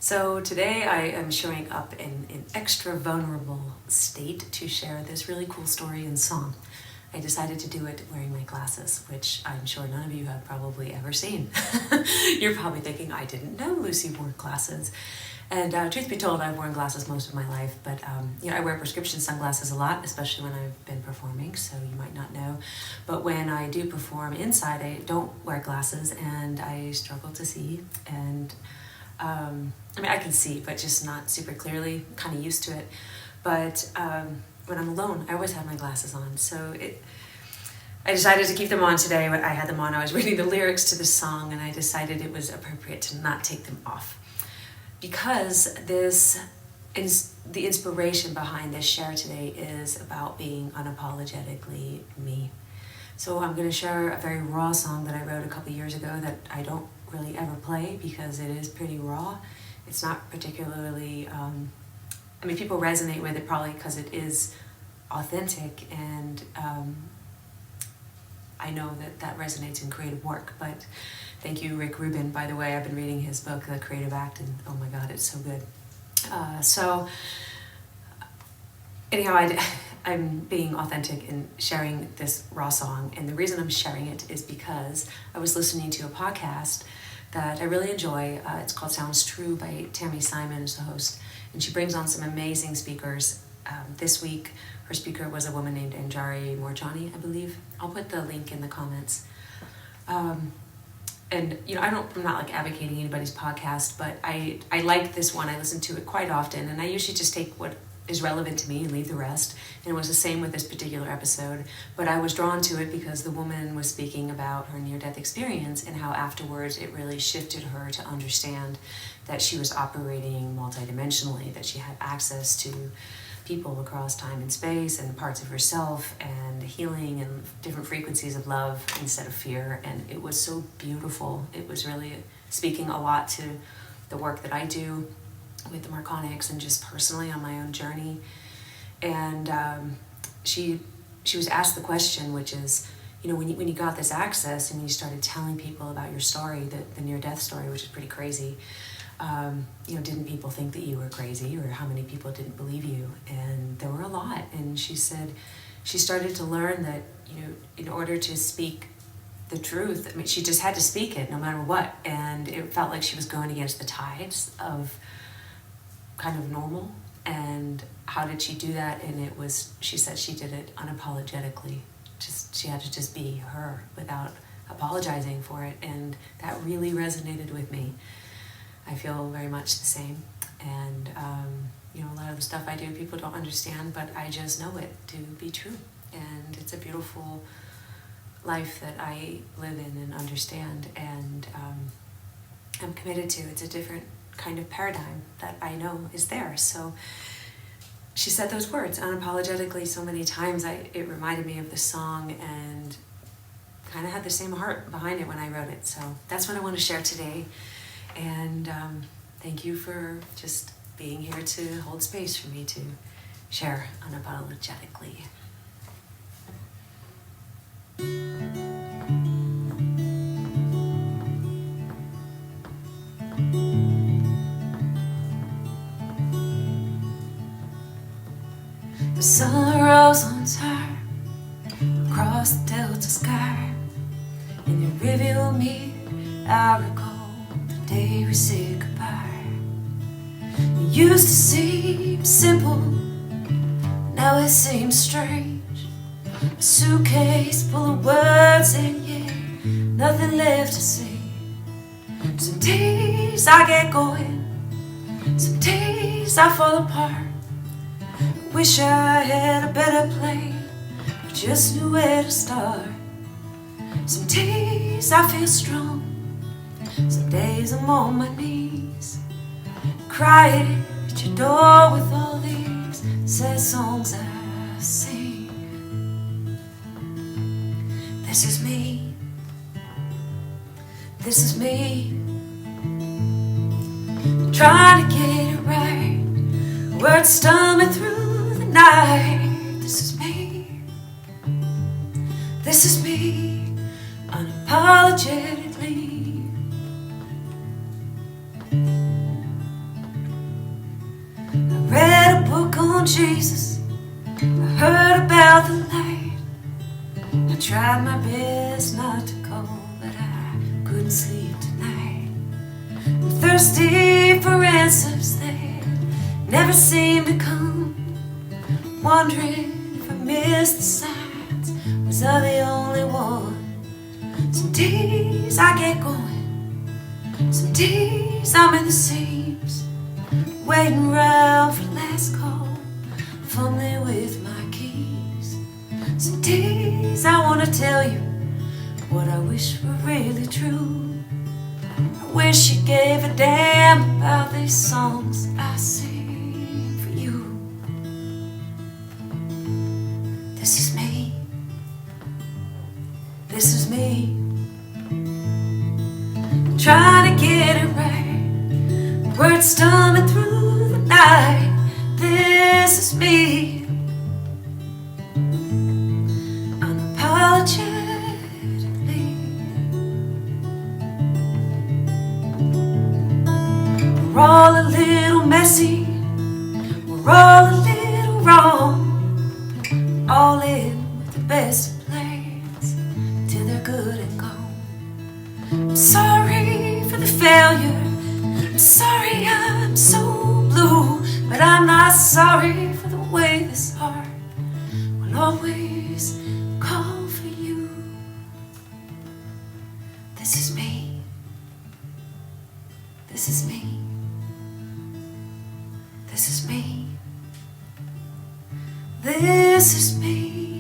So today I am showing up in an extra vulnerable state to share this really cool story and song. I decided to do it wearing my glasses, which I'm sure none of you have probably ever seen. You're probably thinking, I didn't know Lucy wore glasses. And truth be told, I've worn glasses most of my life, but I wear prescription sunglasses a lot, especially when I've been performing, so you might not know. But when I do perform inside, I don't wear glasses, and I struggle to see. And I can see, but just not super clearly, kind of used to it. But when I'm alone, I always have my glasses on. So I decided to keep them on today. When I had them on, I was reading the lyrics to the song, and I decided it was appropriate to not take them off. Because the inspiration behind this share today is about being unapologetically me. So I'm going to share a very raw song that I wrote a couple years ago that I don't really ever play because it is pretty raw. It's not particularly, people resonate with it probably because it is authentic, and I know that resonates in creative work. But thank you, Rick Rubin, by the way. I've been reading his book, The Creative Act, and oh my God, it's so good. I'm being authentic in sharing this raw song, and the reason I'm sharing it is because I was listening to a podcast that I really enjoy. It's called Sounds True by Tammy Simon is the host, and she brings on some amazing speakers. This week, her speaker was a woman named Anjari Morjani, I believe. I'll put the link in the comments. I'm not like advocating anybody's podcast, but I like this one. I listen to it quite often, and I usually just take what is relevant to me and leave the rest. And it was the same with this particular episode, but I was drawn to it because the woman was speaking about her near-death experience and how afterwards it really shifted her to understand that she was operating multidimensionally, that she had access to people across time and space and parts of herself and healing and different frequencies of love instead of fear. And it was so beautiful. It was really speaking a lot to the work that I do with the Marconics and just personally on my own journey. And she was asked the question, which is, when you got this access and you started telling people about your story, the near-death story, which is pretty crazy, didn't people think that you were crazy, or how many people didn't believe you? And there were a lot. And she said she started to learn that, in order to speak the truth, she just had to speak it no matter what. And it felt like she was going against the tides of kind of normal. And how did she do that? And she said she did it unapologetically. She had to just be her without apologizing for it. And that really resonated with me. I feel very much the same. And, a lot of the stuff I do, people don't understand, but I just know it to be true. And it's a beautiful life that I live in and understand. And I'm committed to. It's a different kind of paradigm that I know is there. So she said those words unapologetically so many times. It reminded me of the song and kind of had the same heart behind it when I wrote it. So that's what I want to share today. And thank you for just being here to hold space for me to share unapologetically. The sun rose on time across the Delta sky, in your rearview mirror I recall the day we said goodbye. It used to seem simple, now it seems strange. A suitcase full of words and yeah, nothing left to say. Some days I get going, some days I fall apart. Wish I had a better plan, but just knew where to start. Some days I feel strong, some days I'm on my knees, crying at your door with all these sad songs I sing. This is me, this is me, trying to get it right, words stumble through night. This is me, this is me, unapologetically. on Jesus. I heard about the light. I tried my best not to go, but I couldn't sleep tonight. I'm thirsty for answers that never seem to come. Wondering if I missed the signs. Was I the only one? Some days I get going, some days I'm in the seams, waiting around for last call, fumbling with my keys. Some days I wanna tell you what I wish were really true. I wish you gave a damn about these songs I sing for you. This is me. This is me. Trying to get it right, words stumbling through the night. This is me, unapologetically. We're all a little messy, we're all a little wrong, all in with the best of plans till they're good and gone. I'm sorry for the failure, I'm sorry I'm so blue, but I'm not sorry for the way this heart will always call for you. This is me. This is me. This is me. This is me.